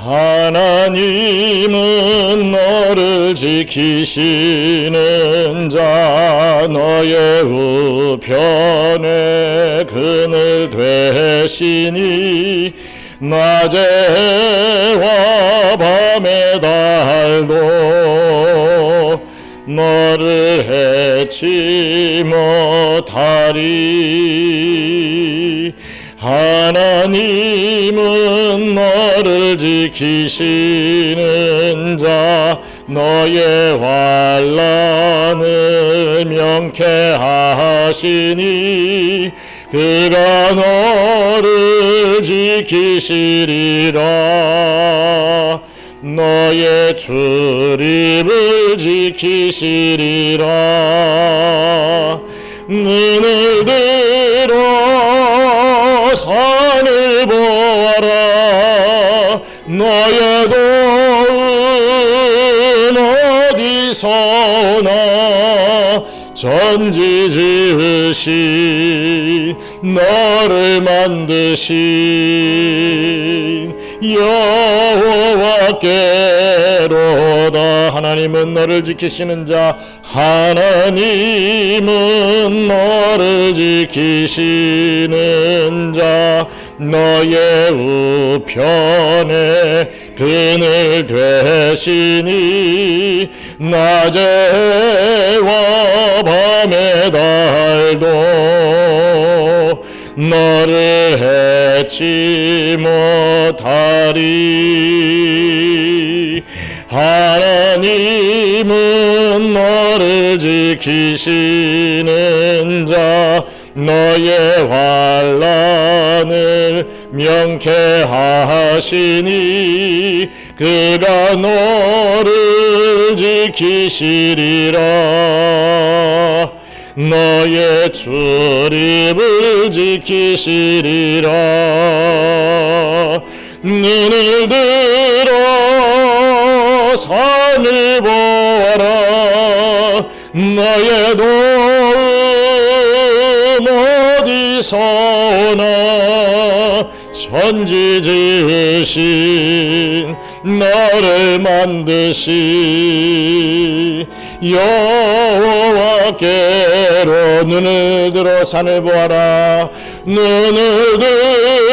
하나님은 너를 지키시는 자, 너의 우편에 그늘 되시니 낮에와 밤의 달도 너를 해치 못하리. 하나님은 너를 지키시는 자, 너의 환난을 명쾌하시니 그가 너를 지키시리라. 너의 출입을 지키시리라. 눈을 들어 산을 보아라. 너의 도움 어디서 오나. 전지 지으신 너를 만드신 여호와께로다. 하나님은 너를 지키시는 자, 하나님은 너를 지키시는 자, 너의 우편에 그늘 되시니 낮에와 밤의 달도 너를 해치 못하리. 하나님은 너를 지키시는 자, 너의 환난을 명쾌하시니 그가 너를 지키시리라. 너의 출입을 지키시리라. 눈을 들어 산을 보아라. 너의 도움 어디서 오나. 천지 지으신 너를 만드신 여호와께로. 눈을 들어 산을 보아라. 눈을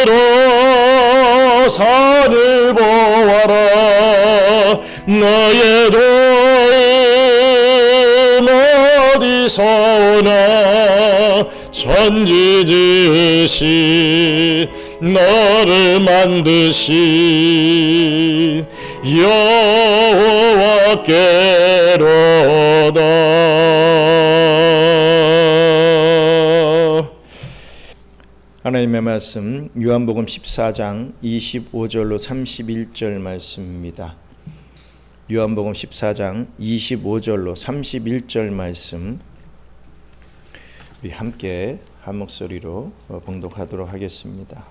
들어 산을 보아라. 너의 도움 어디서 오나. 천지 지으신 너를 만드신 여호와께로다. 하나님의 말씀 요한복음 14장 25절로 31절 말씀입니다. 요한복음 14장 25절로 31절 말씀 우리 함께 한 목소리로 봉독하도록 하겠습니다.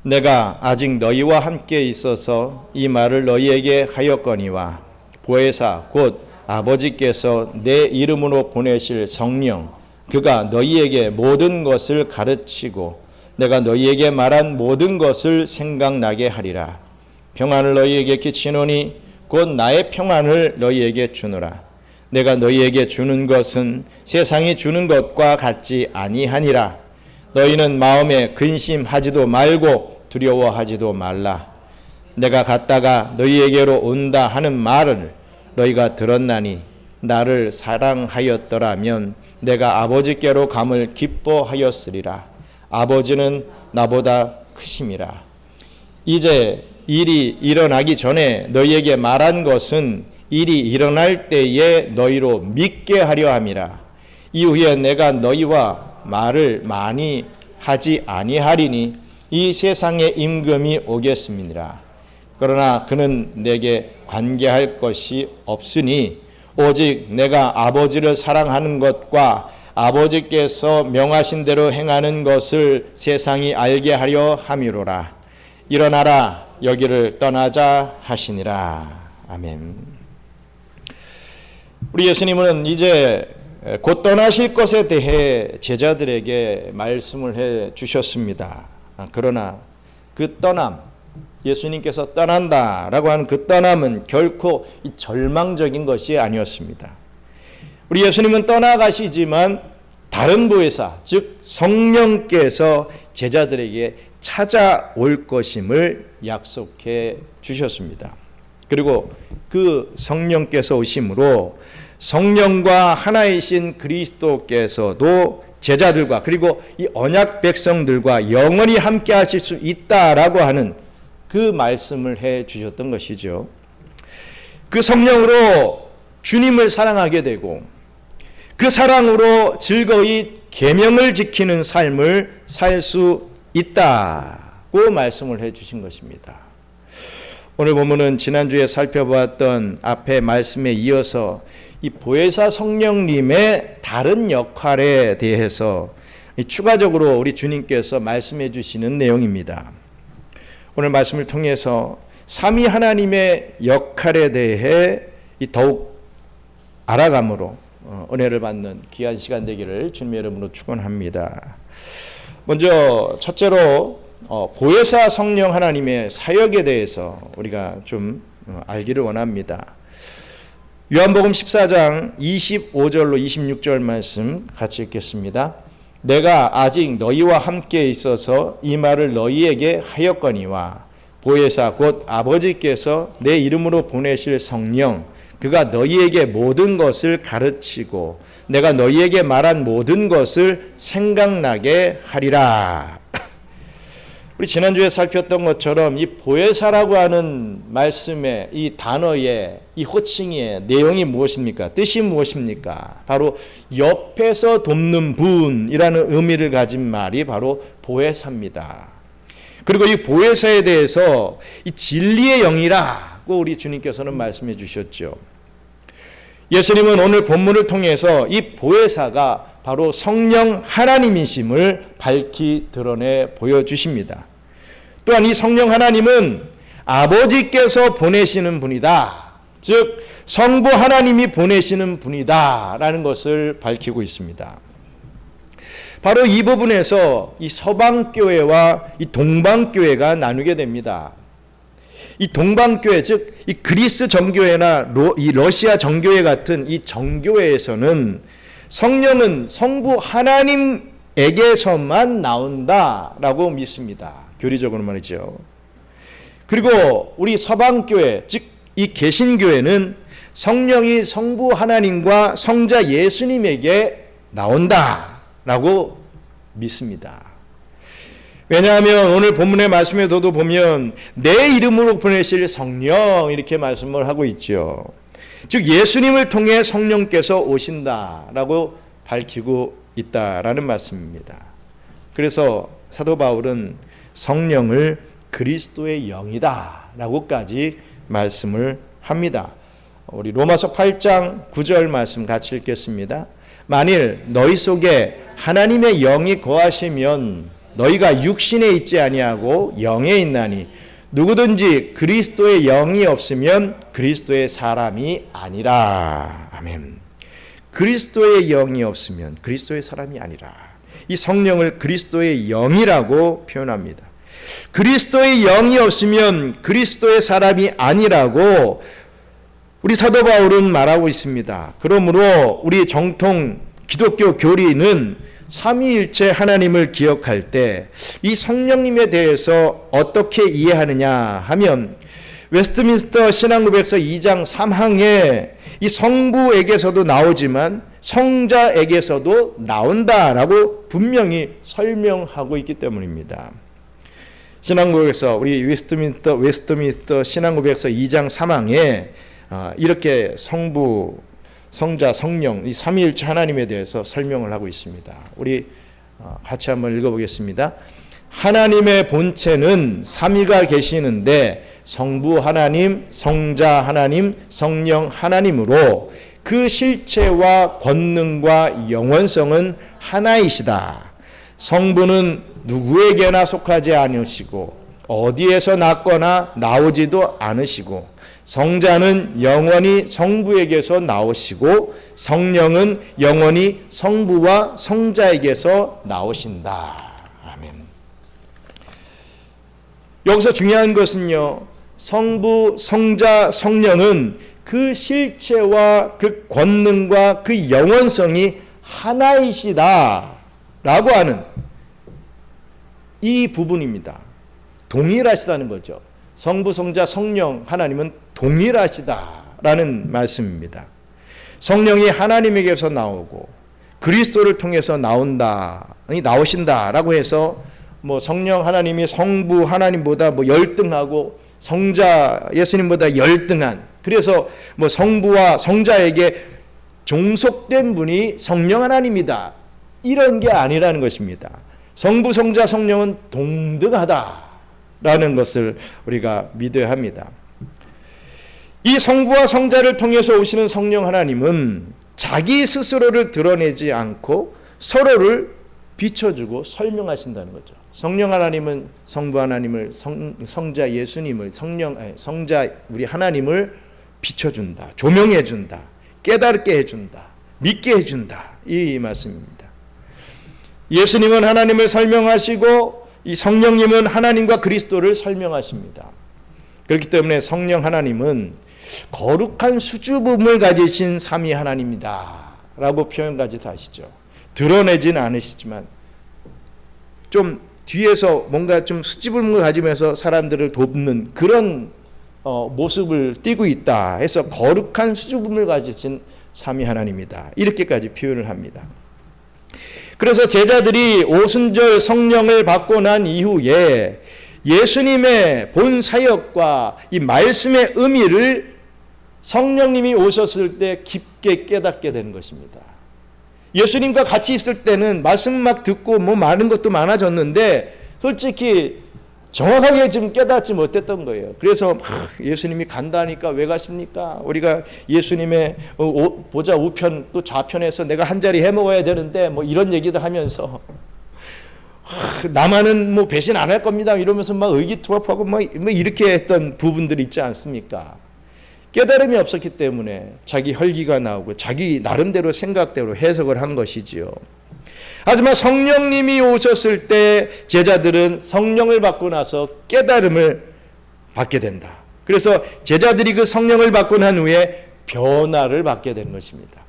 내가 아직 너희와 함께 있어서 이 말을 너희에게 하였거니와 보혜사 곧 아버지께서 내 이름으로 보내실 성령 그가 너희에게 모든 것을 가르치고 내가 너희에게 말한 모든 것을 생각나게 하리라. 평안을 너희에게 끼치노니 곧 나의 평안을 너희에게 주노라. 내가 너희에게 주는 것은 세상이 주는 것과 같지 아니하니라. 너희는 마음에 근심하지도 말고 두려워하지도 말라. 내가 갔다가 너희에게로 온다 하는 말을 너희가 들었나니 나를 사랑하였더라면 내가 아버지께로 감을 기뻐하였으리라. 아버지는 나보다 크심이라. 이제 일이 일어나기 전에 너희에게 말한 것은 일이 일어날 때에 너희로 믿게 하려 함이라. 이후에 내가 너희와 말을 많이 하지 아니하리니 이 세상에 임금이 오겠음이니라. 그러나 그는 내게 관계할 것이 없으니 오직 내가 아버지를 사랑하는 것과 아버지께서 명하신 대로 행하는 것을 세상이 알게 하려 함이로라. 일어나라 여기를 떠나자 하시니라. 아멘. 우리 예수님은 이제 곧 떠나실 것에 대해 제자들에게 말씀을 해 주셨습니다. 그러나 그 떠남, 예수님께서 떠난다라고 하는 그 떠남은 결코 이 절망적인 것이 아니었습니다. 우리 예수님은 떠나가시지만 다른 보혜사, 즉 성령께서 제자들에게 찾아올 것임을 약속해 주셨습니다. 그리고 그 성령께서 오심으로 성령과 하나이신 그리스도께서도 제자들과 그리고 이 언약 백성들과 영원히 함께 하실 수 있다라고 하는 그 말씀을 해 주셨던 것이죠. 그 성령으로 주님을 사랑하게 되고 그 사랑으로 즐거이 계명을 지키는 삶을 살 수 있다고 말씀을 해 주신 것입니다. 오늘 본문은 지난주에 살펴보았던 앞에 말씀에 이어서 이 보혜사 성령님의 다른 역할에 대해서 추가적으로 우리 주님께서 말씀해 주시는 내용입니다. 오늘 말씀을 통해서 삼위 하나님의 역할에 대해 더욱 알아감으로 은혜를 받는 귀한 시간 되기를 주님의 이름으로 축원합니다. 먼저 첫째로 보혜사 성령 하나님의 사역에 대해서 우리가 좀 알기를 원합니다. 요한복음 14장 25절로 26절 말씀 같이 읽겠습니다. 내가 아직 너희와 함께 있어서 이 말을 너희에게 하였거니와 보혜사 곧 아버지께서 내 이름으로 보내실 성령 그가 너희에게 모든 것을 가르치고 내가 너희에게 말한 모든 것을 생각나게 하리라. 우리 지난주에 살폈던 것처럼 이 보혜사라고 하는 말씀의 이 단어의 이 호칭의 내용이 무엇입니까? 뜻이 무엇입니까? 바로 옆에서 돕는 분이라는 의미를 가진 말이 바로 보혜사입니다. 그리고 이 보혜사에 대해서 이 진리의 영이라고 우리 주님께서는 말씀해 주셨죠. 예수님은 오늘 본문을 통해서 이 보혜사가 바로 성령 하나님이심을 밝히 드러내 보여주십니다. 또한 이 성령 하나님은 아버지께서 보내시는 분이다. 즉 성부 하나님이 보내시는 분이다 라는 것을 밝히고 있습니다. 바로 이 부분에서 이 서방교회와 이 동방교회가 나누게 됩니다. 이 동방교회 즉 이 그리스 정교회나 이 러시아 정교회 같은 이 정교회에서는 성령은 성부 하나님에게서만 나온다라고 믿습니다. 교리적으로 말이죠. 그리고 우리 서방교회 즉 이 개신교회는 성령이 성부 하나님과 성자 예수님에게 나온다라고 믿습니다. 왜냐하면 오늘 본문의 말씀에서도 보면 내 이름으로 보내실 성령 이렇게 말씀을 하고 있죠. 즉 예수님을 통해 성령께서 오신다라고 밝히고 있다라는 말씀입니다. 그래서 사도 바울은 성령을 그리스도의 영이다라고까지 말씀을 합니다. 우리 로마서 8장 9절 말씀 같이 읽겠습니다. 만일 너희 속에 하나님의 영이 거하시면 너희가 육신에 있지 아니하고 영에 있나니 누구든지 그리스도의 영이 없으면 그리스도의 사람이 아니라. 아멘. 그리스도의 영이 없으면 그리스도의 사람이 아니라. 이 성령을 그리스도의 영이라고 표현합니다. 그리스도의 영이 없으면 그리스도의 사람이 아니라고 우리 사도 바울은 말하고 있습니다. 그러므로 우리 정통 기독교 교리는 삼위일체 하나님을 기억할 때 이 성령님에 대해서 어떻게 이해하느냐 하면 웨스트민스터 신앙고백서 2장 3항에 이 성부에게서도 나오지만 성자에게서도 나온다라고 분명히 설명하고 있기 때문입니다. 신앙고백서 우리 웨스트민스터 신앙고백서 2장 3항에 이렇게 성부 성자, 성령, 이 삼위일체 하나님에 대해서 설명을 하고 있습니다. 우리 같이 한번 읽어보겠습니다. 하나님의 본체는 삼위가 계시는데 성부 하나님, 성자 하나님, 성령 하나님으로 그 실체와 권능과 영원성은 하나이시다. 성부는 누구에게나 속하지 않으시고 어디에서 났거나 나오지도 않으시고 성자는 영원히 성부에게서 나오시고 성령은 영원히 성부와 성자에게서 나오신다. 아멘. 여기서 중요한 것은요, 성부, 성자, 성령은 그 실체와 그 권능과 그 영원성이 하나이시다 라고 하는 이 부분입니다. 동일하시다는 거죠. 성부, 성자, 성령, 하나님은 동일하시다라는 말씀입니다. 성령이 하나님에게서 나오고 그리스도를 통해서 나오신다라고 해서 뭐 성령 하나님이 성부 하나님보다 뭐 열등하고 성자 예수님보다 열등한, 그래서 뭐 성부와 성자에게 종속된 분이 성령 하나님이다, 이런 게 아니라는 것입니다. 성부, 성자, 성령은 동등하다라는 것을 우리가 믿어야 합니다. 이 성부와 성자를 통해서 오시는 성령 하나님은 자기 스스로를 드러내지 않고 서로를 비춰주고 설명하신다는 거죠. 성령 하나님은 성부 하나님을, 성자 예수님을, 성자 우리 하나님을 비춰준다, 조명해준다, 깨닫게 해준다, 믿게 해준다, 이 말씀입니다. 예수님은 하나님을 설명하시고 이 성령님은 하나님과 그리스도를 설명하십니다. 그렇기 때문에 성령 하나님은 거룩한 수줍음을 가지신 삼위 하나님이다 라고 표현까지도 하시죠. 드러내진 않으시지만 좀 뒤에서 뭔가 좀 수줍음을 가지면서 사람들을 돕는 그런 모습을 띠고 있다 해서 거룩한 수줍음을 가지신 삼위 하나님이다, 이렇게까지 표현을 합니다. 그래서 제자들이 오순절 성령을 받고 난 이후에 예수님의 본 사역과 이 말씀의 의미를 성령님이 오셨을 때 깊게 깨닫게 되는 것입니다. 예수님과 같이 있을 때는 말씀 막 듣고 뭐 많은 것도 많아졌는데 솔직히 정확하게 지금 깨닫지 못했던 거예요. 그래서 예수님이 간다니까 왜 가십니까? 우리가 예수님의 보좌 우편 또 좌편에서 내가 한 자리 해 먹어야 되는데 뭐 이런 얘기도 하면서 나만은 뭐 배신 안 할 겁니다 이러면서 막 의기투합하고 막 이렇게 했던 부분들이 있지 않습니까? 깨달음이 없었기 때문에 자기 혈기가 나오고 자기 나름대로 생각대로 해석을 한 것이지요. 하지만 성령님이 오셨을 때 제자들은 성령을 받고 나서 깨달음을 받게 된다. 그래서 제자들이 그 성령을 받고 난 후에 변화를 받게 된 것입니다.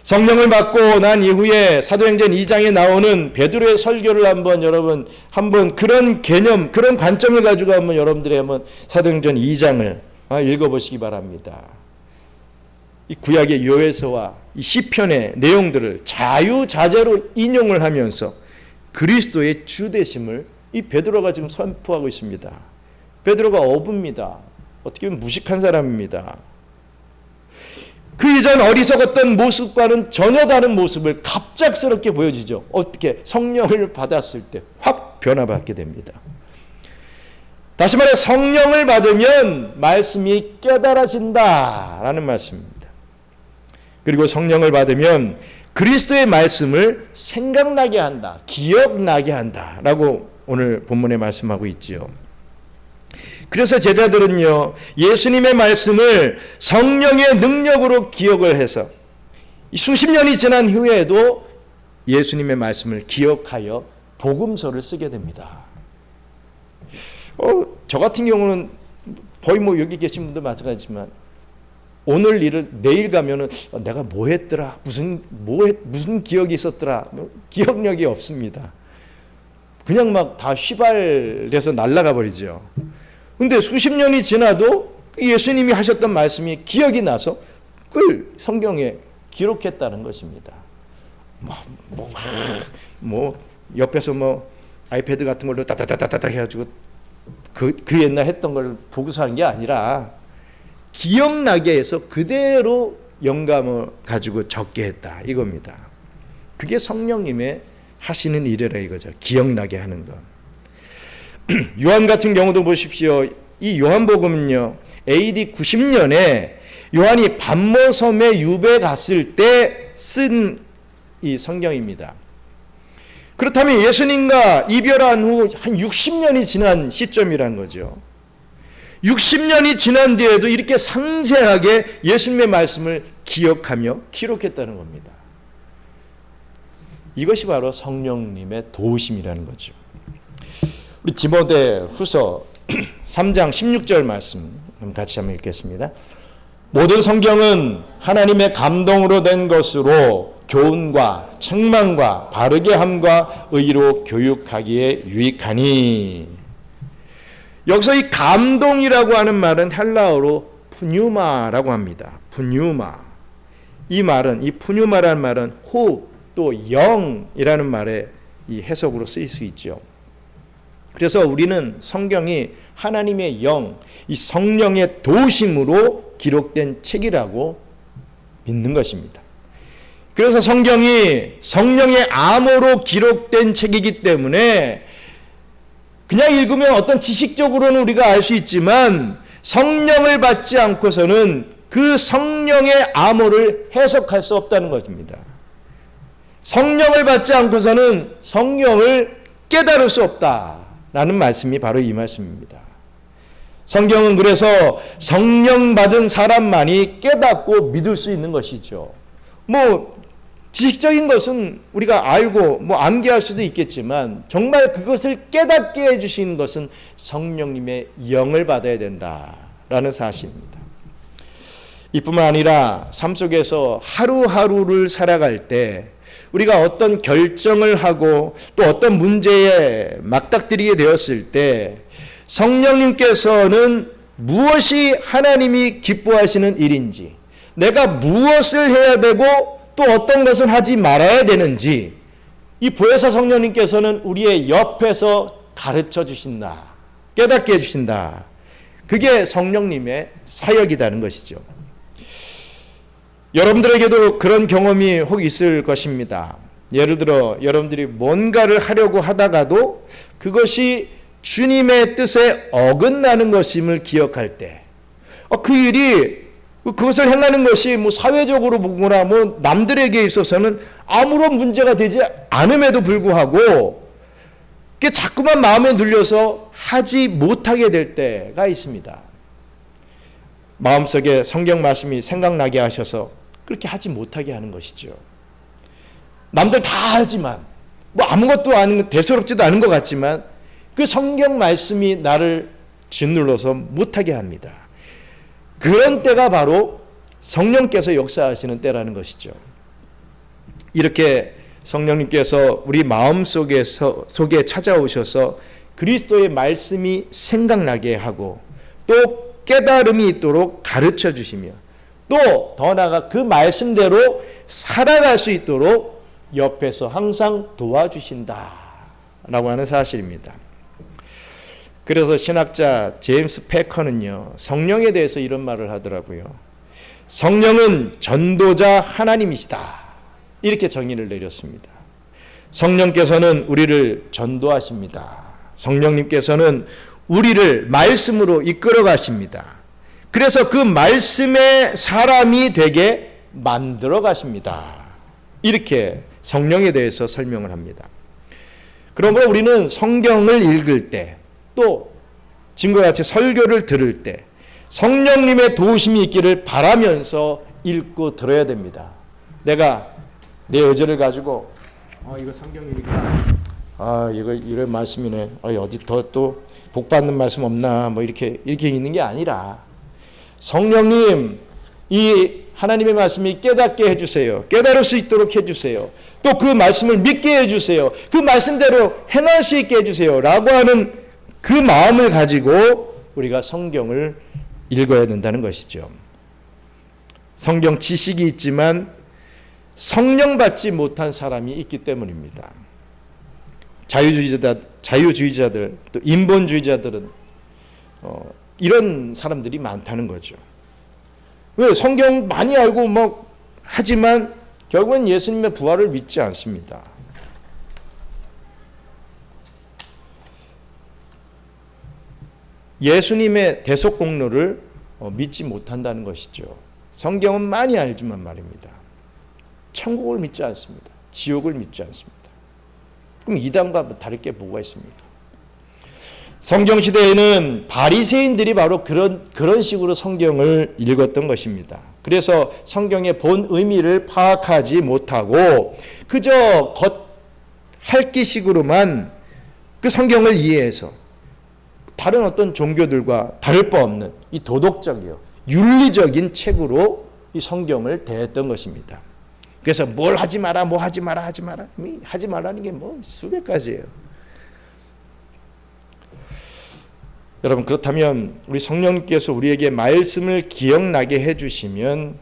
성령을 받고 난 이후에 사도행전 2장에 나오는 베드로의 설교를 한번 그런 개념, 그런 관점을 가지고 한번 여러분들이 한번 사도행전 2장을 읽어보시기 바랍니다. 이 구약의 요에서와 이 시편의 내용들을 자유자재로 인용을 하면서 그리스도의 주되심을 이 베드로가 지금 선포하고 있습니다. 베드로가 어부입니다. 어떻게 보면 무식한 사람입니다. 그 이전 어리석었던 모습과는 전혀 다른 모습을 갑작스럽게 보여주죠. 어떻게? 성령을 받았을 때 확 변화받게 됩니다. 다시 말해 성령을 받으면 말씀이 깨달아진다라는 말씀입니다. 그리고 성령을 받으면 그리스도의 말씀을 생각나게 한다, 기억나게 한다라고 오늘 본문에 말씀하고 있지요. 그래서 제자들은요, 예수님의 말씀을 성령의 능력으로 기억을 해서 수십 년이 지난 후에도 예수님의 말씀을 기억하여 복음서를 쓰게 됩니다. 저 같은 경우는 거의 뭐 여기 계신 분들 마찬가지지만 오늘 일을 내일 가면은 내가 뭐 했더라, 무슨 기억이 있었더라, 기억력이 없습니다. 그냥 막 다 휘발돼서 날아가 버리죠. 근데 수십 년이 지나도 예수님이 하셨던 말씀이 기억이 나서 그걸 성경에 기록했다는 것입니다. 옆에서 뭐 아이패드 같은 걸로 따다다다다 해가지고 그 옛날 했던 걸 보고서 한 게 아니라 기억나게 해서 그대로 영감을 가지고 적게 했다, 이겁니다. 그게 성령님의 하시는 일이라 이거죠. 기억나게 하는 것. 요한 같은 경우도 보십시오. 이 요한복음은요, AD 90년에 요한이 반모섬에 유배 갔을 때 쓴 이 성경입니다. 그렇다면 예수님과 이별한 후 한 60년이 지난 시점이란 거죠. 60년이 지난 뒤에도 이렇게 상세하게 예수님의 말씀을 기억하며 기록했다는 겁니다. 이것이 바로 성령님의 도우심이라는 거죠. 우리 디모데 후서 3장 16절 말씀 같이 한번 읽겠습니다. 모든 성경은 하나님의 감동으로 된 것으로 교훈과 책망과 바르게 함과 의로 교육하기에 유익하니. 여기서 이 감동이라고 하는 말은 헬라어로 푸뉴마라고 합니다. 푸뉴마. 이 말은, 이 푸뉴마라는 말은 호흡 또 영이라는 말의 이 해석으로 쓰일 수 있죠. 그래서 우리는 성경이 하나님의 영, 이 성령의 도심으로 기록된 책이라고 믿는 것입니다. 그래서 성경이 성령의 암호로 기록된 책이기 때문에 그냥 읽으면 어떤 지식적으로는 우리가 알 수 있지만 성령을 받지 않고서는 그 성령의 암호를 해석할 수 없다는 것입니다. 성령을 받지 않고서는 성령을 깨달을 수 없다라는 말씀이 바로 이 말씀입니다. 성경은 그래서 성령 받은 사람만이 깨닫고 믿을 수 있는 것이죠. 지식적인 것은 우리가 알고 암기할 수도 있겠지만 정말 그것을 깨닫게 해주시는 것은 성령님의 영을 받아야 된다라는 사실입니다. 이뿐만 아니라 삶 속에서 하루하루를 살아갈 때 우리가 어떤 결정을 하고 또 어떤 문제에 맞닥뜨리게 되었을 때 성령님께서는 무엇이 하나님이 기뻐하시는 일인지, 내가 무엇을 해야 되고 또 어떤 것을 하지 말아야 되는지 이 보혜사 성령님께서는 우리의 옆에서 가르쳐 주신다, 깨닫게 해주신다. 그게 성령님의 사역이라는 것이죠. 여러분들에게도 그런 경험이 혹 있을 것입니다. 예를 들어 여러분들이 뭔가를 하려고 하다가도 그것이 주님의 뜻에 어긋나는 것임을 기억할 때, 그 일이 그것을 행하는 것이 사회적으로 보거나 남들에게 있어서는 아무런 문제가 되지 않음에도 불구하고 그게 자꾸만 마음에 눌려서 하지 못하게 될 때가 있습니다. 마음속에 성경 말씀이 생각나게 하셔서 그렇게 하지 못하게 하는 것이죠. 남들 다 하지만 아무것도 아닌, 대수롭지도 않은 것 같지만 그 성경 말씀이 나를 짓눌러서 못하게 합니다. 그런 때가 바로 성령께서 역사하시는 때라는 것이죠. 이렇게 성령님께서 우리 마음속에 찾아오셔서 그리스도의 말씀이 생각나게 하고 또 깨달음이 있도록 가르쳐 주시며 또 더 나아가 그 말씀대로 살아갈 수 있도록 옆에서 항상 도와주신다라고 하는 사실입니다. 그래서 신학자 제임스 패커는요, 성령에 대해서 이런 말을 하더라고요. 성령은 전도자 하나님이시다. 이렇게 정의를 내렸습니다. 성령께서는 우리를 전도하십니다. 성령님께서는 우리를 말씀으로 이끌어 가십니다. 그래서 그 말씀의 사람이 되게 만들어 가십니다. 이렇게 성령에 대해서 설명을 합니다. 그러므로 우리는 성경을 읽을 때 또 지금과 같이 설교를 들을 때 성령님의 도우심이 있기를 바라면서 읽고 들어야 됩니다. 내가 내 의지를 가지고 이거 성경이니까 이거 이런 말씀이네. 어디 더 또 복 받는 말씀 없나? 이렇게 읽는 게 아니라 성령님 이 하나님의 말씀이 깨닫게 해주세요. 깨달을 수 있도록 해주세요. 또 그 말씀을 믿게 해주세요. 그 말씀대로 행할 수 있게 해주세요. 라고 하는 그 마음을 가지고 우리가 성경을 읽어야 된다는 것이죠. 성경 지식이 있지만 성령 받지 못한 사람이 있기 때문입니다. 자유주의자들 또 인본주의자들은 이런 사람들이 많다는 거죠. 왜? 성경 많이 알고 하지만 결국은 예수님의 부활을 믿지 않습니다. 예수님의 대속 공로를 믿지 못한다는 것이죠. 성경은 많이 알지만 말입니다. 천국을 믿지 않습니다. 지옥을 믿지 않습니다. 그럼 이단과 다를 게 뭐가 있습니까? 성경시대에는 바리새인들이 바로 그런 식으로 성경을 읽었던 것입니다. 그래서 성경의 본 의미를 파악하지 못하고 그저 겉핥기식으로만 그 성경을 이해해서 다른 어떤 종교들과 다를 바 없는 이 도덕적이요 윤리적인 책으로 이 성경을 대했던 것입니다. 그래서 뭘 하지 마라, 뭐 하지 마라, 하지 마라, 하지 말라는 게 뭐 수백 가지예요. 여러분, 그렇다면 우리 성령께서 우리에게 말씀을 기억나게 해주시면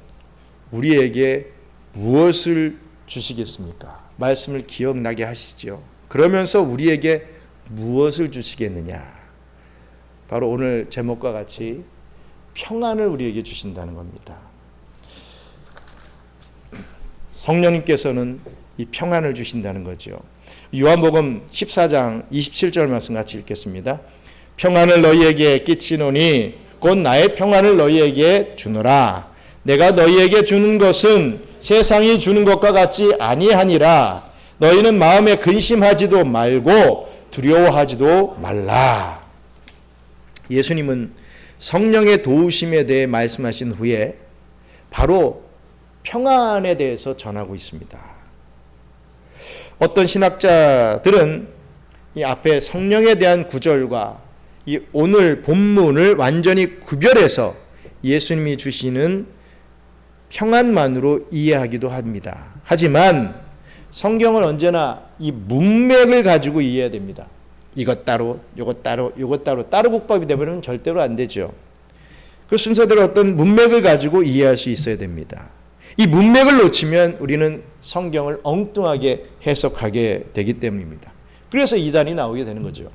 우리에게 무엇을 주시겠습니까? 말씀을 기억나게 하시죠. 그러면서 우리에게 무엇을 주시겠느냐? 바로 오늘 제목과 같이 평안을 우리에게 주신다는 겁니다. 성령님께서는 이 평안을 주신다는 거죠. 요한복음 14장 27절 말씀 같이 읽겠습니다. 평안을 너희에게 끼치노니 곧 나의 평안을 너희에게 주노라. 내가 너희에게 주는 것은 세상이 주는 것과 같지 아니하니라. 너희는 마음에 근심하지도 말고 두려워하지도 말라. 예수님은 성령의 도우심에 대해 말씀하신 후에 바로 평안에 대해서 전하고 있습니다. 어떤 신학자들은 이 앞에 성령에 대한 구절과 이 오늘 본문을 완전히 구별해서 예수님이 주시는 평안만으로 이해하기도 합니다. 하지만 성경은 언제나 이 문맥을 가지고 이해해야 됩니다. 이것 따로, 이것 따로, 이것 따로, 따로 국밥이 되면 절대로 안 되죠. 그 순서대로 어떤 문맥을 가지고 이해할 수 있어야 됩니다. 이 문맥을 놓치면 우리는 성경을 엉뚱하게 해석하게 되기 때문입니다. 그래서 이단이 나오게 되는 거죠.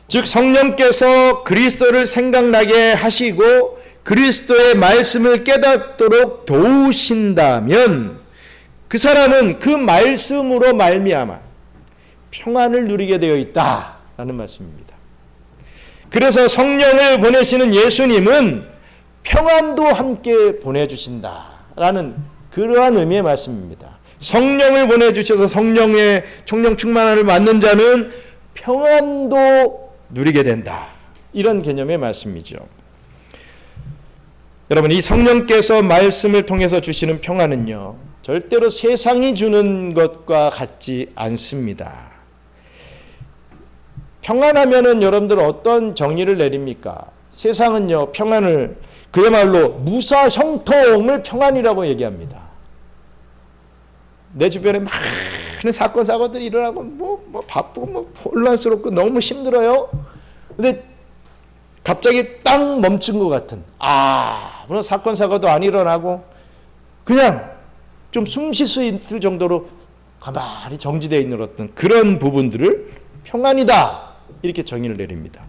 즉 성령께서 그리스도를 생각나게 하시고 그리스도의 말씀을 깨닫도록 도우신다면 그 사람은 그 말씀으로 말미암아 평안을 누리게 되어 있다라는 말씀입니다. 그래서 성령을 보내시는 예수님은 평안도 함께 보내주신다라는 그러한 의미의 말씀입니다. 성령을 보내주셔서 성령의 총령 충만함을 받는 자는 평안도 누리게 된다. 이런 개념의 말씀이죠. 여러분, 이 성령께서 말씀을 통해서 주시는 평안은요, 절대로 세상이 주는 것과 같지 않습니다. 평안하면은 여러분들 어떤 정의를 내립니까? 세상은요, 평안을 그야말로 무사 형통을 평안이라고 얘기합니다. 내 주변에 많은 사건 사고들이 일어나고 뭐 바쁘고 혼란스럽고 너무 힘들어요. 근데 갑자기 딱 멈춘 것 같은, 물론 사건 사고도 안 일어나고 그냥 좀 숨 쉴 수 있을 정도로 가만히 정지되어 있는 어떤 그런 부분들을 평안이다, 이렇게 정의를 내립니다.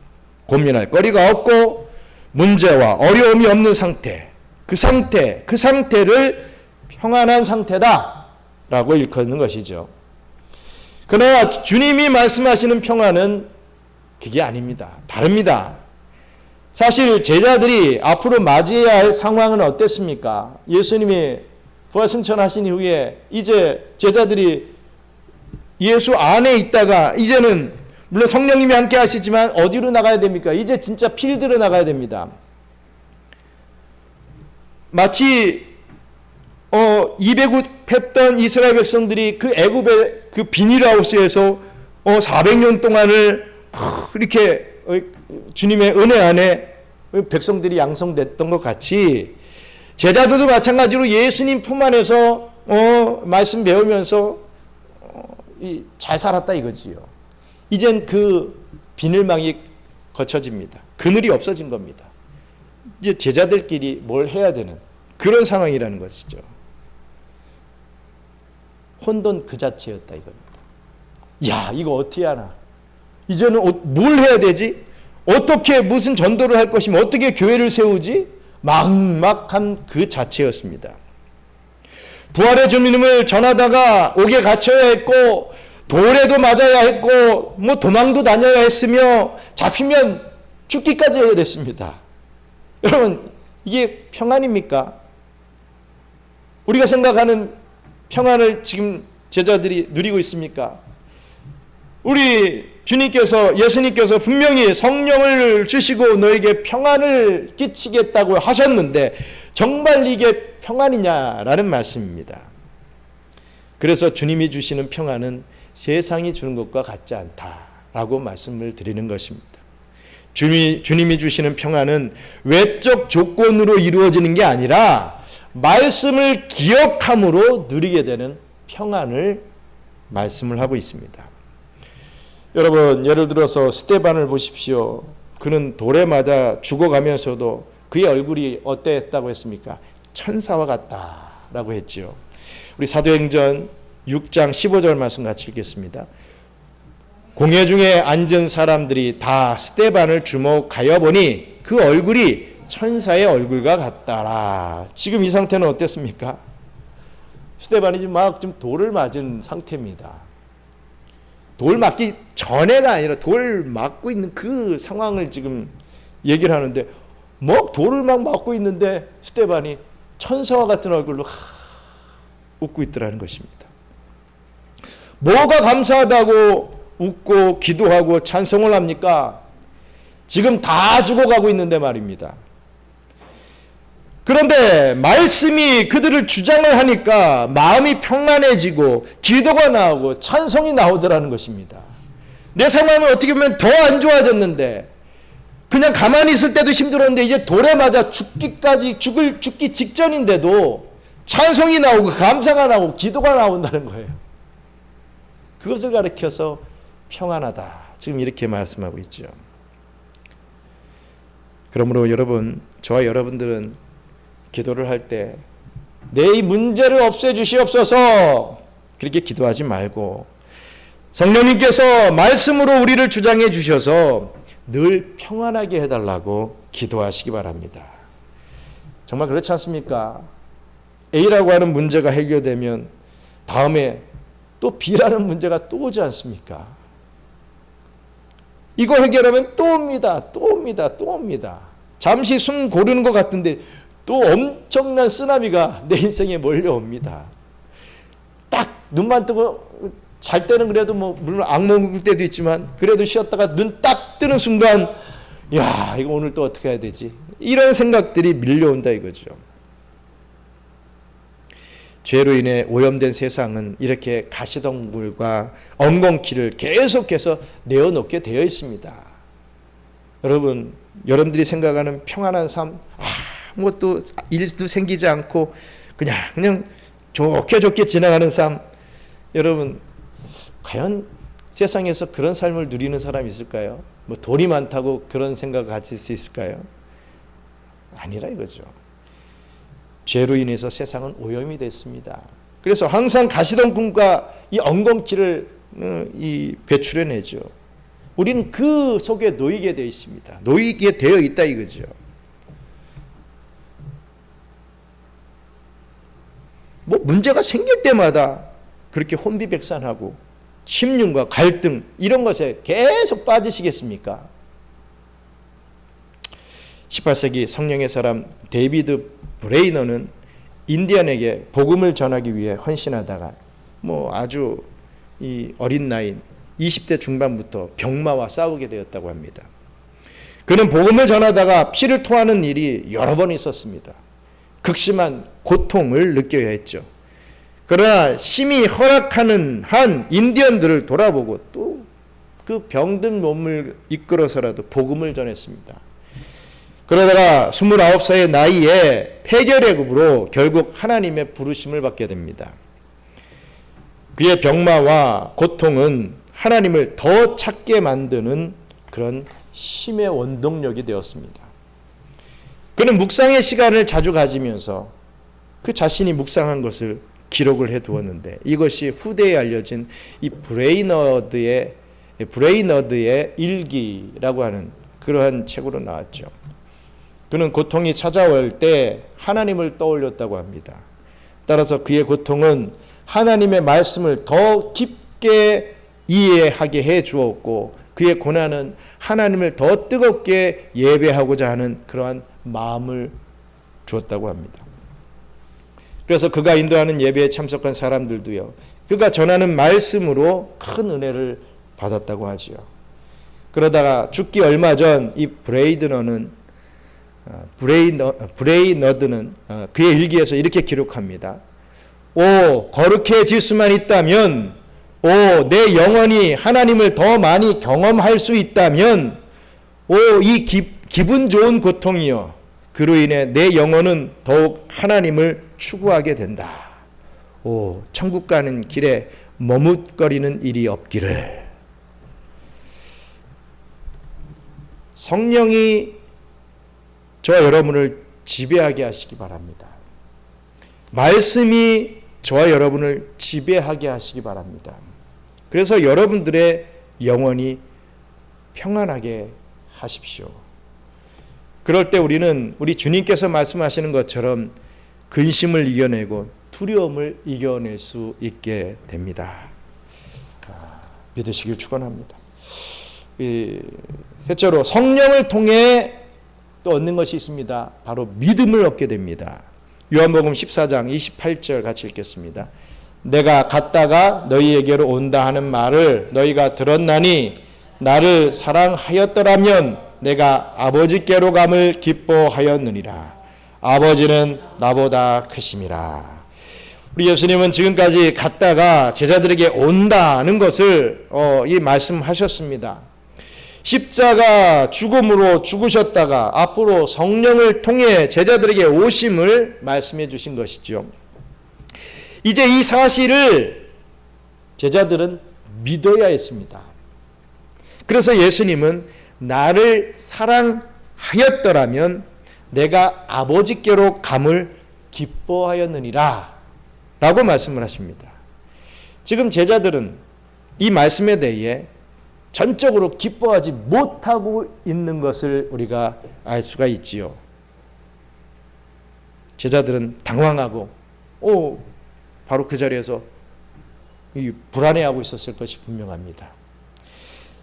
고민할 거리가 없고 문제와 어려움이 없는 상태, 그 상태를 평안한 상태다 라고 일컫는 것이죠. 그러나 주님이 말씀하시는 평안은 그게 아닙니다. 다릅니다. 사실 제자들이 앞으로 맞이해야 할 상황은 어땠습니까? 예수님이 부활승천하신 이후에 이제 제자들이 예수 안에 있다가 이제는 물론 성령님이 함께 하시지만 어디로 나가야 됩니까? 이제 진짜 필드로 나가야 됩니다. 마치 이배급했던 이스라엘 백성들이 그 애굽의 그 비닐하우스에서 400년 동안을 이렇게 주님의 은혜 안에 백성들이 양성됐던 것 같이 제자들도 마찬가지로 예수님 품 안에서 말씀 배우면서 잘 살았다 이거지요. 이젠 그 비늘망이 거쳐집니다. 그늘이 없어진 겁니다. 이제 제자들끼리 뭘 해야 되는 그런 상황이라는 것이죠. 혼돈 그 자체였다 이겁니다. 야, 이거 어떻게 하나? 이제는 뭘 해야 되지? 어떻게 무슨 전도를 할 것이며 어떻게 교회를 세우지? 막막한 그 자체였습니다. 부활의 주님을 전하다가 옥에 갇혀야 했고 돌에도 맞아야 했고 뭐 도망도 다녀야 했으며 잡히면 죽기까지 해야 됐습니다. 여러분, 이게 평안입니까? 우리가 생각하는 평안을 지금 제자들이 누리고 있습니까? 우리 주님께서, 예수님께서 분명히 성령을 주시고 너에게 평안을 끼치겠다고 하셨는데 정말 이게 평안이냐라는 말씀입니다. 그래서 주님이 주시는 평안은 세상이 주는 것과 같지 않다. 라고 말씀을 드리는 것입니다. 주님이 주시는 평안은 외적 조건으로 이루어지는 게 아니라 말씀을 기억함으로 누리게 되는 평안을 말씀을 하고 있습니다. 여러분, 예를 들어서 스데반을 보십시오. 그는 돌에 맞아 죽어가면서도 그의 얼굴이 어땠다고 했습니까? 천사와 같다라고 했지요. 우리 사도행전 6장 15절 말씀 같이 읽겠습니다. 공회 중에 앉은 사람들이 다 스데반을 주목하여 보니 그 얼굴이 천사의 얼굴과 같더라. 지금 이 상태는 어땠습니까? 스데반이 지금 막 좀 돌을 맞은 상태입니다. 돌 맞기 전에가 아니라 돌 맞고 있는 그 상황을 지금 얘기를 하는데, 뭐 돌을 막 맞고 있는데 스데반이 천사와 같은 얼굴로 웃고 있더라는 것입니다. 뭐가 감사하다고 웃고 기도하고 찬송을 합니까? 지금 다 죽어가고 있는데 말입니다. 그런데 말씀이 그들을 주장을 하니까 마음이 평안해지고 기도가 나오고 찬송이 나오더라는 것입니다. 내 상황은 어떻게 보면 더 안 좋아졌는데, 그냥 가만히 있을 때도 힘들었는데 이제 돌에 맞아 죽기 직전인데도 찬송이 나오고 감사가 나오고 기도가 나온다는 거예요. 그것을 가리켜서 평안하다, 지금 이렇게 말씀하고 있죠. 그러므로 여러분, 저와 여러분들은 기도를 할 때 내 이 문제를 없애주시옵소서 그렇게 기도하지 말고, 성령님께서 말씀으로 우리를 주장해 주셔서 늘 평안하게 해달라고 기도하시기 바랍니다. 정말 그렇지 않습니까? A라고 하는 문제가 해결되면 다음에 또 B라는 문제가 또 오지 않습니까? 이거 해결하면 또 옵니다. 또 옵니다. 또 옵니다. 잠시 숨 고르는 것 같은데 또 엄청난 쓰나미가 내 인생에 몰려옵니다. 딱 눈만 뜨고 잘 때는 그래도 뭐 물론 악몽 꿀 때도 있지만 그래도 쉬었다가 눈 딱 뜨는 순간, 야, 이거 오늘 또 어떻게 해야 되지? 이런 생각들이 밀려온다 이거죠. 죄로 인해 오염된 세상은 이렇게 가시덤불과 엉겅퀴를 계속해서 내어놓게 되어 있습니다. 여러분, 여러분들이 생각하는 평안한 삶, 아무것도 일도 생기지 않고 그냥 좋게 지나가는 삶, 여러분, 과연 세상에서 그런 삶을 누리는 사람이 있을까요? 뭐 돈이 많다고 그런 생각을 가질 수 있을까요? 아니라 이거죠. 죄로 인해서 세상은 오염이 됐습니다. 그래서 항상 가시덤불과 이 엉겅퀴를 배출해내죠. 우리는 그 속에 놓이게 되어 있습니다. 놓이게 되어 있다 이거죠. 뭐 문제가 생길 때마다 그렇게 혼비백산하고 심륜과 갈등 이런 것에 계속 빠지시겠습니까? 18세기 성령의 사람 데이비드 브레이너는 인디언에게 복음을 전하기 위해 헌신하다가 뭐 아주 이 어린 나이 20대 중반부터 병마와 싸우게 되었다고 합니다. 그는 복음을 전하다가 피를 토하는 일이 여러 번 있었습니다. 극심한 고통을 느껴야 했죠. 그러나 심히 허락하는 한 인디언들을 돌아보고 또 그 병든 몸을 이끌어서라도 복음을 전했습니다. 그러다가 29살의 나이에 폐결핵으로 결국 하나님의 부르심을 받게 됩니다. 그의 병마와 고통은 하나님을 더 찾게 만드는 그런 힘의 원동력이 되었습니다. 그는 묵상의 시간을 자주 가지면서 그 자신이 묵상한 것을 기록을 해두었는데, 이것이 후대에 알려진 이 브레이너드의 일기라고 하는 그러한 책으로 나왔죠. 그는 고통이 찾아올 때 하나님을 떠올렸다고 합니다. 따라서 그의 고통은 하나님의 말씀을 더 깊게 이해하게 해 주었고, 그의 고난은 하나님을 더 뜨겁게 예배하고자 하는 그러한 마음을 주었다고 합니다. 그래서 그가 인도하는 예배에 참석한 사람들도요, 그가 전하는 말씀으로 큰 은혜를 받았다고 하지요. 그러다가 죽기 얼마 전 이 브레이너드는 그의 일기에서 이렇게 기록합니다. 오, 거룩해질 수만 있다면 내 영혼이 하나님을 더 많이 경험할 수 있다면 이 기분 좋은 고통이요, 그로 인해 내 영혼은 더욱 하나님을 추구하게 된다. 천국 가는 길에 머뭇거리는 일이 없기를. 성령이 저와 여러분을 지배하게 하시기 바랍니다. 말씀이 저와 여러분을 지배하게 하시기 바랍니다. 그래서 여러분들의 영혼이 평안하게 하십시오. 그럴 때 우리 주님께서 말씀하시는 것처럼 근심을 이겨내고 두려움을 이겨낼 수 있게 됩니다. 믿으시길 축원합니다. 셋째로 성령을 통해 또 얻는 것이 있습니다. 바로 믿음을 얻게 됩니다. 요한복음 14장 28절 같이 읽겠습니다. 내가 갔다가 너희에게로 온다 하는 말을 너희가 들었나니 나를 사랑하였더라면 내가 아버지께로 감을 기뻐하였느니라. 아버지는 나보다 크심이라. 우리 예수님은 지금까지 갔다가 제자들에게 온다는 것을 이 말씀하셨습니다. 십자가 죽음으로 죽으셨다가 앞으로 성령을 통해 제자들에게 오심을 말씀해 주신 것이죠. 이제 이 사실을 제자들은 믿어야 했습니다. 그래서 예수님은 나를 사랑하였더라면 내가 아버지께로 감을 기뻐하였느니라 라고 말씀을 하십니다. 지금 제자들은 이 말씀에 대해 전적으로 기뻐하지 못하고 있는 것을 우리가 알 수가 있지요. 제자들은 당황하고 바로 그 자리에서 불안해하고 있었을 것이 분명합니다.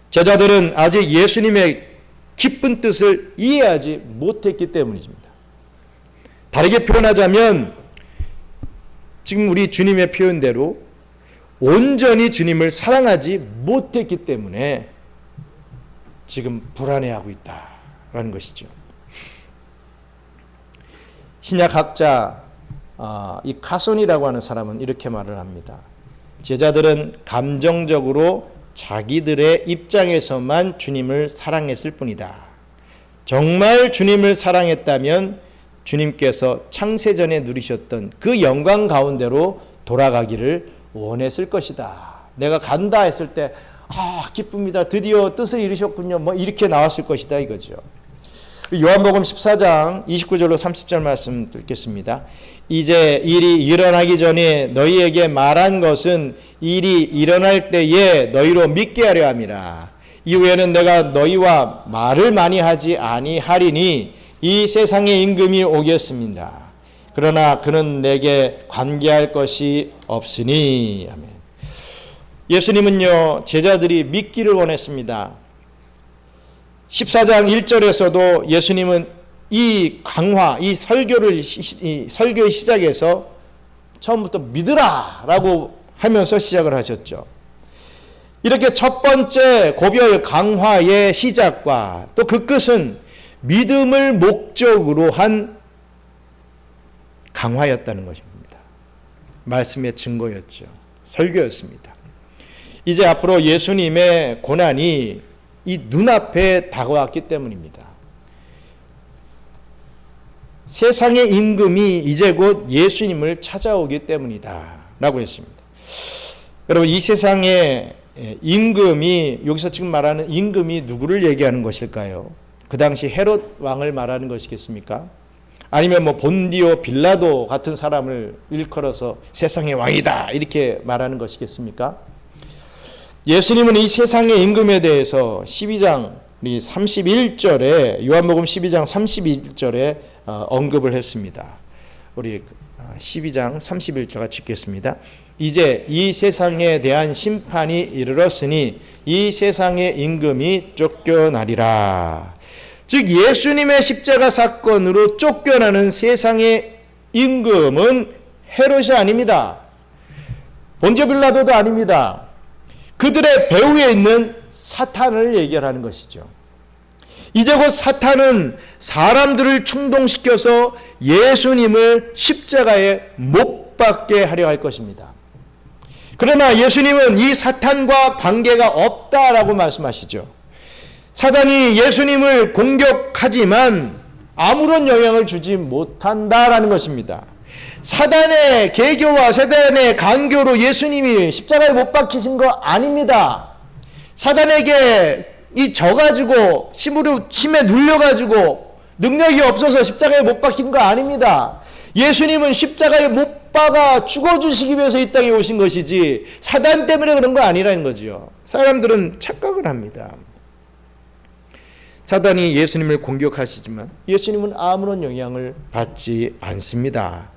제자들은 아직 예수님의 깊은 뜻을 이해하지 못했기 때문입니다. 다르게 표현하자면 지금 우리 주님의 표현대로 온전히 주님을 사랑하지 못했기 때문에 지금 불안해하고 있다라는 것이죠. 신약학자 이 카손이라고 하는 사람은 이렇게 말을 합니다. 제자들은 감정적으로 자기들의 입장에서만 주님을 사랑했을 뿐이다. 정말 주님을 사랑했다면 주님께서 창세전에 누리셨던 그 영광 가운데로 돌아가기를 원했을 것이다. 내가 간다 했을 때 기쁩니다. 드디어 뜻을 이루셨군요. 이렇게 나왔을 것이다 이거죠. 요한복음 14장 29절로 30절 말씀 읽겠습니다. 이제 일이 일어나기 전에 너희에게 말한 것은 일이 일어날 때에 너희로 믿게 하려 함이라. 이후에는 내가 너희와 말을 많이 하지 아니하리니 이 세상의 임금이 오겠습니다. 그러나 그는 내게 관계할 것이 없으니. 아멘. 예수님은요, 제자들이 믿기를 원했습니다. 14장 1절에서도 예수님은 이 강화, 이 설교의 시작에서 처음부터 믿으라 라고 하면서 시작을 하셨죠. 이렇게 첫 번째 고별 강화의 시작과 또 그 끝은 믿음을 목적으로 한 강화였다는 것입니다. 말씀의 증거였죠. 설교였습니다. 이제 앞으로 예수님의 고난이 이 눈앞에 다가왔기 때문입니다. 세상의 임금이 이제 곧 예수님을 찾아오기 때문이다 라고 했습니다. 여러분, 이 세상의 임금이, 여기서 지금 말하는 임금이 누구를 얘기하는 것일까요? 그 당시 헤롯 왕을 말하는 것이겠습니까? 아니면 본디오 빌라도 같은 사람을 일컬어서 세상의 왕이다 이렇게 말하는 것이겠습니까? 예수님은 이 세상의 임금에 대해서 12장 31절에 요한복음 12장 31절에 언급을 했습니다. 우리 12장 31절 같이 읽겠습니다. 이제 이 세상에 대한 심판이 이르렀으니 이 세상의 임금이 쫓겨나리라. 즉 예수님의 십자가 사건으로 쫓겨나는 세상의 임금은 헤롯이 아닙니다. 본디오 빌라도도 아닙니다. 그들의 배후에 있는 사탄을 얘기하는 것이죠. 이제 곧 사탄은 사람들을 충동시켜서 예수님을 십자가에 못 박게 하려 할 것입니다. 그러나 예수님은 이 사탄과 관계가 없다라고 말씀하시죠. 사단이 예수님을 공격하지만 아무런 영향을 주지 못한다라는 것입니다. 사단의 계교와 사단의 간교로 예수님이 십자가에 못 박히신 거 아닙니다. 사단에게 이 져가지고 힘에 눌려가지고 능력이 없어서 십자가에 못 박힌 거 아닙니다. 예수님은 십자가에 못 박아 죽어주시기 위해서 이 땅에 오신 것이지 사단 때문에 그런 거 아니라는 거죠. 사람들은 착각을 합니다. 사단이 예수님을 공격하시지만 예수님은 아무런 영향을 받지 않습니다.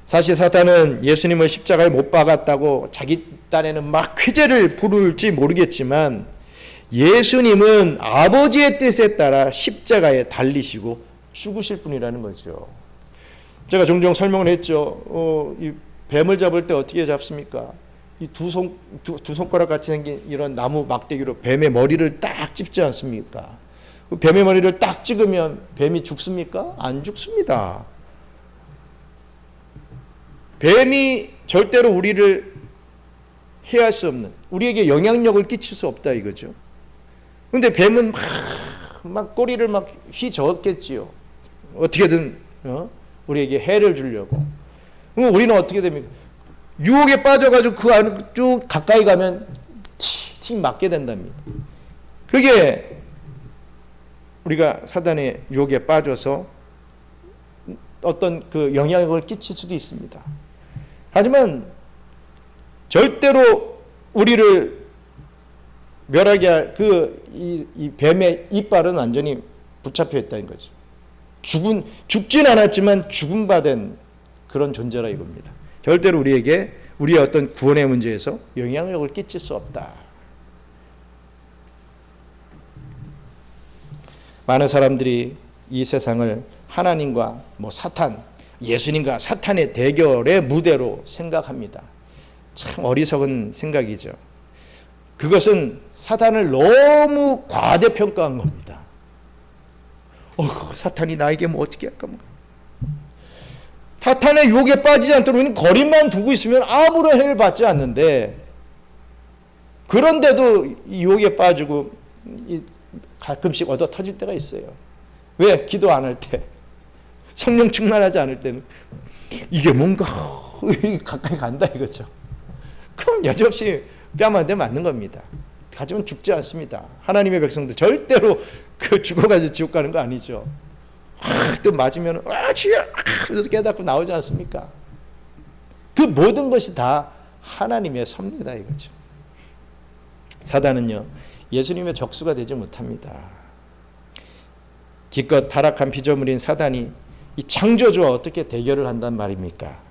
사실 사탄은 예수님을 십자가에 못 박았다고 자기 딴에는 막 쾌재를 부를지 모르겠지만 예수님은 아버지의 뜻에 따라 십자가에 달리시고 죽으실 분이라는 거죠. 제가 종종 설명을 했죠. 이 뱀을 잡을 때 어떻게 잡습니까? 이 두 손가락 같이 생긴 이런 나무 막대기로 뱀의 머리를 딱 찝지 않습니까? 뱀의 머리를 딱 찍으면 뱀이 죽습니까? 안 죽습니다. 뱀이 절대로 우리를 해할 수 없는, 우리에게 영향력을 끼칠 수 없다 이거죠. 근데 뱀은 막 꼬리를 막 휘저었겠지요. 어떻게든 우리에게 해를 주려고. 그럼 우리는 어떻게 됩니까? 유혹에 빠져가지고 그 안에 쭉 가까이 가면 틱 맞게 된답니다. 그게 우리가 사단의 유혹에 빠져서 어떤 그 영향력을 끼칠 수도 있습니다. 하지만 절대로 우리를 멸하게 할 이 뱀의 이빨은 완전히 붙잡혀 있다는 거죠. 죽진 않았지만 죽음 받은 그런 존재라 이겁니다. 절대로 우리에게 우리의 어떤 구원의 문제에서 영향력을 끼칠 수 없다. 많은 사람들이 이 세상을 하나님과 사탄, 예수님과 사탄의 대결의 무대로 생각합니다. 참 어리석은 생각이죠. 그것은 사탄을 너무 과대평가한 겁니다. 사탄이 나에게 어떻게 할까? 사탄의 유혹에 빠지지 않도록 우리는 거리만 두고 있으면 아무런 해를 받지 않는데, 그런데도 이 유혹에 빠지고 가끔씩 얻어 터질 때가 있어요. 왜? 기도 안 할 때, 성령 충만하지 않을 때는 이게 뭔가 가까이 간다 이거죠. 그럼 여지없이 뺨 한 대 맞는 겁니다. 하지만 죽지 않습니다. 하나님의 백성들 절대로 죽어가지고 지옥 가는 거 아니죠. 또 맞으면 주여 그래서 깨닫고 나오지 않습니까? 그 모든 것이 다 하나님의 섭리다 이거죠. 사단은요 예수님의 적수가 되지 못합니다. 기껏 타락한 피조물인 사단이 이 창조주와 어떻게 대결을 한단 말입니까?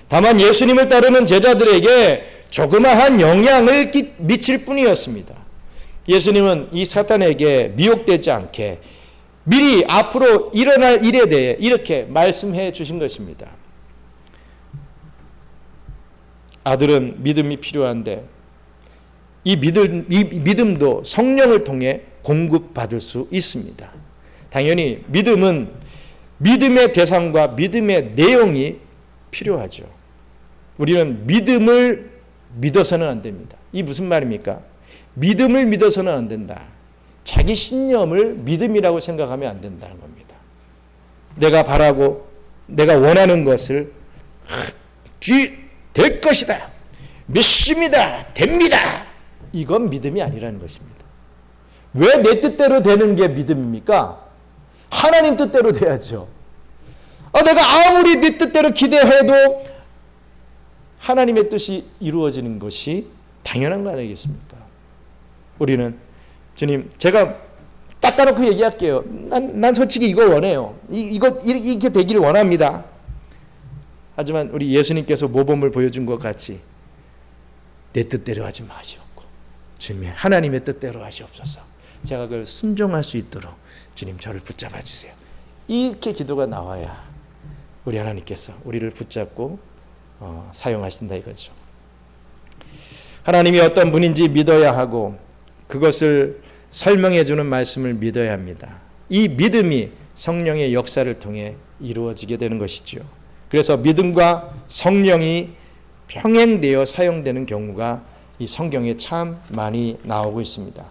다만 예수님을 따르는 제자들에게 조그마한 영향을 미칠 뿐이었습니다. 예수님은 이 사탄에게 미혹되지 않게 미리 앞으로 일어날 일에 대해 이렇게 말씀해 주신 것입니다. 아들은 믿음이 필요한데 이 믿음도 성령을 통해 공급받을 수 있습니다. 당연히 믿음은 믿음의 대상과 믿음의 내용이 필요하죠. 우리는 믿음을 믿어서는 안 됩니다. 이 무슨 말입니까? 믿음을 믿어서는 안 된다. 자기 신념을 믿음이라고 생각하면 안 된다는 겁니다. 내가 바라고 내가 원하는 것을 될 것이다. 믿습니다. 됩니다. 이건 믿음이 아니라는 것입니다. 왜 내 뜻대로 되는 게 믿음입니까? 하나님 뜻대로 돼야죠. 내가 아무리 네 뜻대로 기대해도 하나님의 뜻이 이루어지는 것이 당연한 거 아니겠습니까? 우리는 주님, 제가 닦아놓고 얘기할게요. 난 솔직히 이거 원해요. 이렇게 되기를 원합니다. 하지만 우리 예수님께서 모범을 보여준 것 같이 내 뜻대로 하지 마시옵고 주님의 하나님의 뜻대로 하시옵소서. 제가 그걸 순종할 수 있도록 주님 저를 붙잡아 주세요. 이렇게 기도가 나와야 우리 하나님께서 우리를 붙잡고 사용하신다 이거죠. 하나님이 어떤 분인지 믿어야 하고 그것을 설명해 주는 말씀을 믿어야 합니다. 이 믿음이 성령의 역사를 통해 이루어지게 되는 것이죠. 그래서 믿음과 성령이 평행되어 사용되는 경우가 이 성경에 참 많이 나오고 있습니다.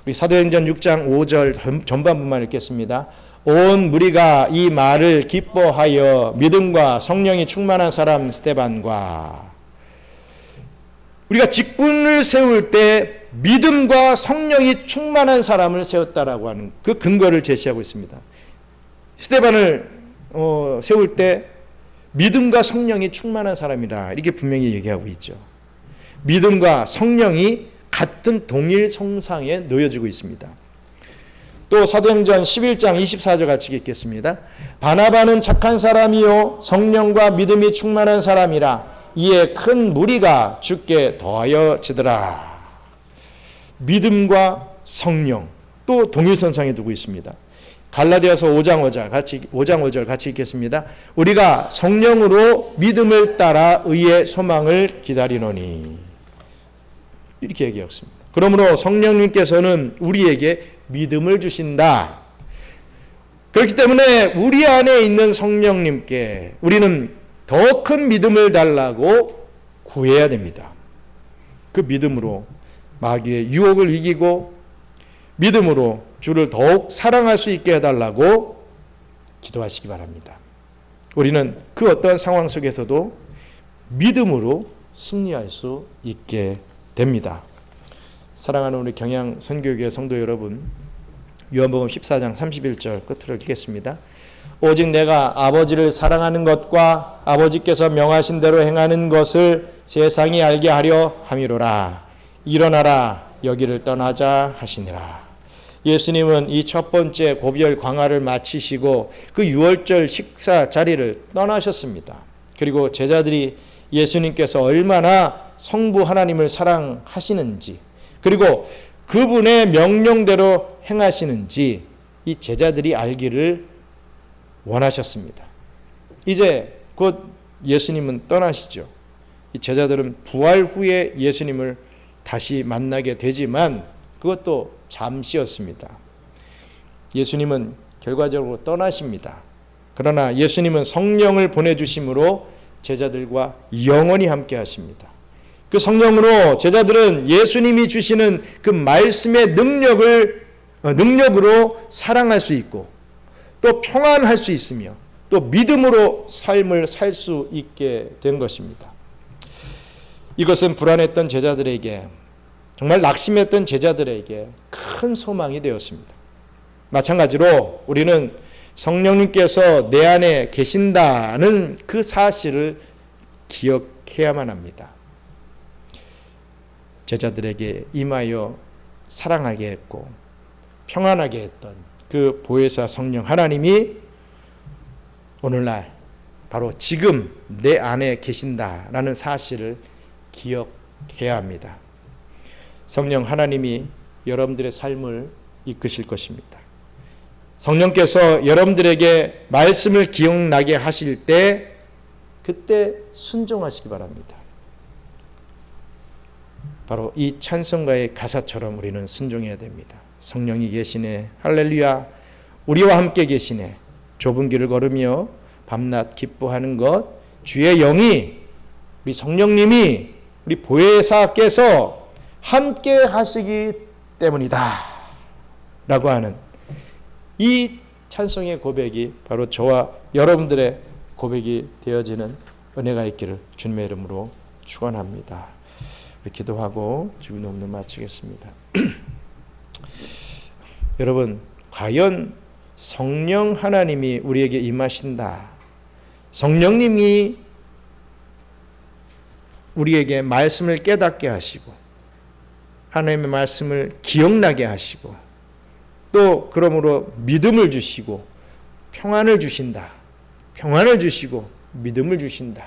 우리 사도행전 6장 5절 전반부만 읽겠습니다. 온 무리가 이 말을 기뻐하여 믿음과 성령이 충만한 사람 스데반과, 우리가 직분을 세울 때 믿음과 성령이 충만한 사람을 세웠다라고 하는 그 근거를 제시하고 있습니다. 스데반을 세울 때 믿음과 성령이 충만한 사람이다, 이렇게 분명히 얘기하고 있죠. 믿음과 성령이 같은 동일 성상에 놓여지고 있습니다. 또 사도행전 11장 24절 같이 읽겠습니다. 바나바는 착한 사람이요 성령과 믿음이 충만한 사람이라 이에 큰 무리가 주께 더하여지더라. 믿음과 성령 또 동일선상에 두고 있습니다. 갈라디아서 5장 5절 같이 읽겠습니다. 우리가 성령으로 믿음을 따라 의의 소망을 기다리노니, 이렇게 얘기했습니다. 그러므로 성령님께서는 우리에게 믿음을 주신다. 그렇기 때문에 우리 안에 있는 성령님께 우리는 더 큰 믿음을 달라고 구해야 됩니다. 그 믿음으로 마귀의 유혹을 이기고 믿음으로 주를 더욱 사랑할 수 있게 해달라고 기도하시기 바랍니다. 우리는 그 어떤 상황 속에서도 믿음으로 승리할 수 있게 됩니다. 사랑하는 우리 경양 선교교회 성도 여러분, 요한복음 14장 31절 끝으로 읽겠습니다. 오직 내가 아버지를 사랑하는 것과 아버지께서 명하신 대로 행하는 것을 세상이 알게 하려 함이로라. 일어나라, 여기를 떠나자 하시니라. 예수님은 이 첫 번째 고별 광화를 마치시고 그 유월절 식사 자리를 떠나셨습니다. 그리고 제자들이 예수님께서 얼마나 성부 하나님을 사랑하시는지, 그리고 그분의 명령대로 행하시는지 이 제자들이 알기를 원하셨습니다. 이제 곧 예수님은 떠나시죠. 이 제자들은 부활 후에 예수님을 다시 만나게 되지만 그것도 잠시였습니다. 예수님은 결과적으로 떠나십니다. 그러나 예수님은 성령을 보내주심으로 제자들과 영원히 함께 하십니다. 그 성령으로 제자들은 예수님이 주시는 그 말씀의 능력으로 사랑할 수 있고 또 평안할 수 있으며 또 믿음으로 삶을 살 수 있게 된 것입니다. 이것은 불안했던 제자들에게, 정말 낙심했던 제자들에게 큰 소망이 되었습니다. 마찬가지로 우리는 성령님께서 내 안에 계신다는 그 사실을 기억해야만 합니다. 제자들에게 임하여 사랑하게 했고 평안하게 했던 그 보혜사 성령 하나님이 오늘날 바로 지금 내 안에 계신다라는 사실을 기억해야 합니다. 성령 하나님이 여러분들의 삶을 이끄실 것입니다. 성령께서 여러분들에게 말씀을 기억나게 하실 때 그때 순종하시기 바랍니다. 바로 이 찬송가의 가사처럼 우리는 순종해야 됩니다. 성령이 계시네, 할렐루야, 우리와 함께 계시네, 좁은 길을 걸으며 밤낮 기뻐하는 것, 주의 영이, 우리 성령님이 우리 보혜사께서 함께 하시기 때문이다 라고 하는 이 찬송의 고백이 바로 저와 여러분들의 고백이 되어지는 은혜가 있기를 주님의 이름으로 축원합니다. 기도하고 주님 오늘 마치겠습니다. 여러분, 과연 성령 하나님이 우리에게 임하신다, 성령님이 우리에게 말씀을 깨닫게 하시고 하나님의 말씀을 기억나게 하시고 또 그러므로 믿음을 주시고 평안을 주신다, 평안을 주시고 믿음을 주신다,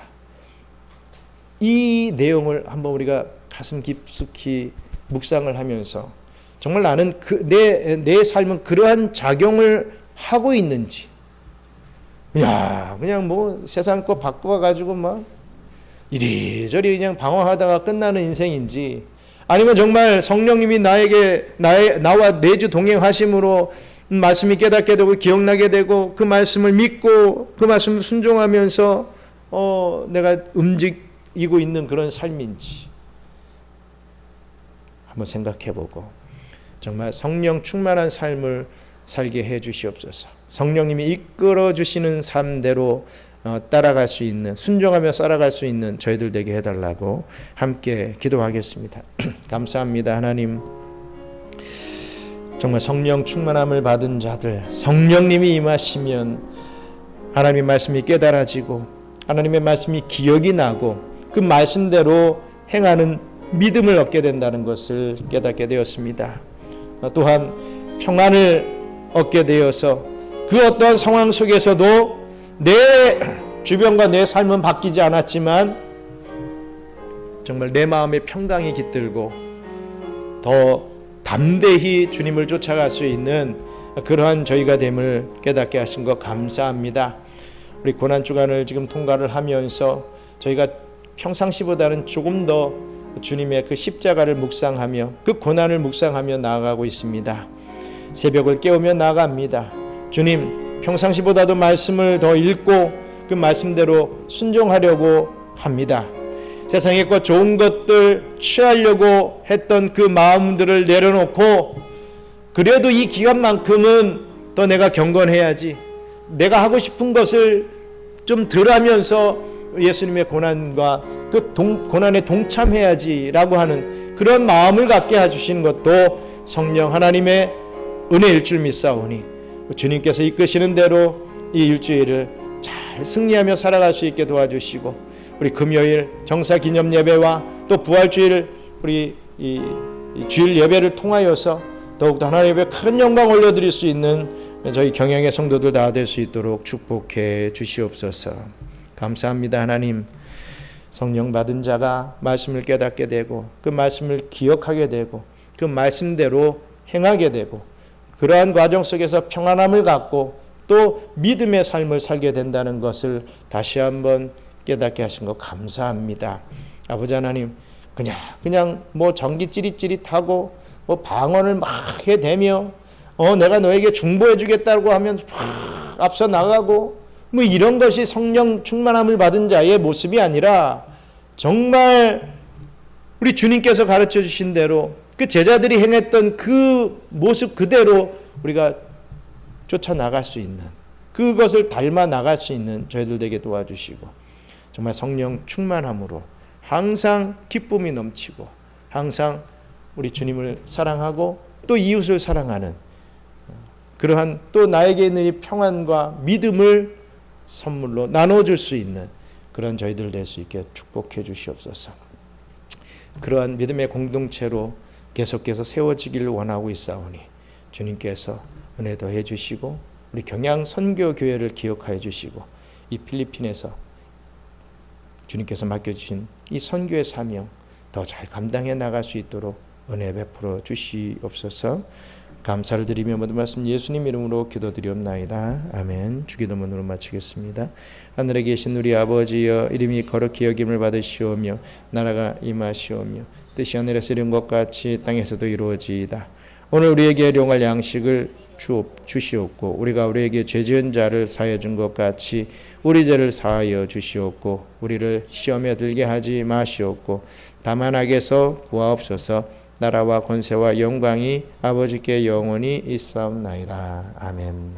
이 내용을 한번 우리가 가슴 깊숙이 묵상을 하면서 정말 나는 내 삶은 그러한 작용을 하고 있는지, 그냥 뭐 세상 거 바꿔가지고 막 이리저리 그냥 방황하다가 끝나는 인생인지, 아니면 정말 성령님이 나와 내주 동행하심으로 말씀이 깨닫게 되고 기억나게 되고 그 말씀을 믿고 그 말씀을 순종하면서 내가 움직이고 있는 그런 삶인지 한번 생각해보고 정말 성령 충만한 삶을 살게 해 주시옵소서. 성령님이 이끌어 주시는 삶대로 따라갈 수 있는, 순종하며 살아갈 수 있는 저희들 되게 해달라고 함께 기도하겠습니다. 감사합니다. 하나님, 정말 성령 충만함을 받은 자들, 성령님이 임하시면 하나님의 말씀이 깨달아지고 하나님의 말씀이 기억이 나고 그 말씀대로 행하는 믿음을 얻게 된다는 것을 깨닫게 되었습니다. 또한 평안을 얻게 되어서 그 어떤 상황 속에서도 내 주변과 내 삶은 바뀌지 않았지만 정말 내 마음의 평강이 깃들고 더 담대히 주님을 쫓아갈 수 있는 그러한 저희가 됨을 깨닫게 하신 것 감사합니다. 우리 고난주간을 지금 통과를 하면서 저희가 평상시보다는 조금 더 주님의 그 십자가를 묵상하며 그 고난을 묵상하며 나아가고 있습니다. 새벽을 깨우며 나아갑니다. 주님, 평상시보다도 말씀을 더 읽고 그 말씀대로 순종하려고 합니다. 세상의 것 좋은 것들 취하려고 했던 그 마음들을 내려놓고 그래도 이 기간만큼은 더 내가 경건해야지, 내가 하고 싶은 것을 좀 덜 하면서 예수님의 고난과 그 고난에 동참해야지라고 하는 그런 마음을 갖게 해주시는 것도 성령 하나님의 은혜일 줄 믿사오니 주님께서 이끄시는 대로 이 일주일을 잘 승리하며 살아갈 수 있게 도와주시고 우리 금요일 정사 기념 예배와 또 부활주일 우리 이 주일 예배를 통하여서 더욱더 하나님의 큰 영광 올려드릴 수 있는 저희 경영의 성도들 다 될 수 있도록 축복해 주시옵소서. 감사합니다. 하나님, 성령 받은 자가 말씀을 깨닫게 되고 그 말씀을 기억하게 되고 그 말씀대로 행하게 되고 그러한 과정 속에서 평안함을 갖고 또 믿음의 삶을 살게 된다는 것을 다시 한번 깨닫게 하신 것 감사합니다. 아버지 하나님, 그냥 뭐 전기 찌릿찌릿하고 뭐 방언을 막 해대며 내가 너에게 중보해 주겠다고 하면 팍 앞서 나가고 뭐 이런 것이 성령 충만함을 받은 자의 모습이 아니라 정말 우리 주님께서 가르쳐 주신 대로 그 제자들이 행했던 그 모습 그대로 우리가 쫓아나갈 수 있는, 그것을 닮아 나갈 수 있는 저희들 되게 도와주시고 정말 성령 충만함으로 항상 기쁨이 넘치고 항상 우리 주님을 사랑하고 또 이웃을 사랑하는 그러한 또 나에게 있는 이 평안과 믿음을 선물로 나눠줄 수 있는 그런 저희들 될 수 있게 축복해 주시옵소서. 그러한 믿음의 공동체로 계속해서 세워지기를 원하고 있사오니 주님께서 은혜 더해 주시고 우리 경양 선교교회를 기억하여 주시고 이 필리핀에서 주님께서 맡겨주신 이 선교의 사명 더 잘 감당해 나갈 수 있도록 은혜 베풀어 주시옵소서. 감사를 드리며 모든 말씀 예수님 이름으로 기도드리옵나이다. 아멘. 주기도문으로 마치겠습니다. 하늘에 계신 우리 아버지여, 이름이 거룩히 여김을 받으시오며 나라가 임하시오며 뜻이 하늘에서 이룬 것 같이 땅에서도 이루어지이다. 오늘 우리에게 일용할 양식을 주시옵고 우리가 우리에게 죄 지은 자를 사하여 준 것 같이 우리 죄를 사하여 주시옵고 우리를 시험에 들게 하지 마시옵고 다만 악에서 구하옵소서. 나라와 권세와 영광이 아버지께 영원히 있사옵나이다. 아멘.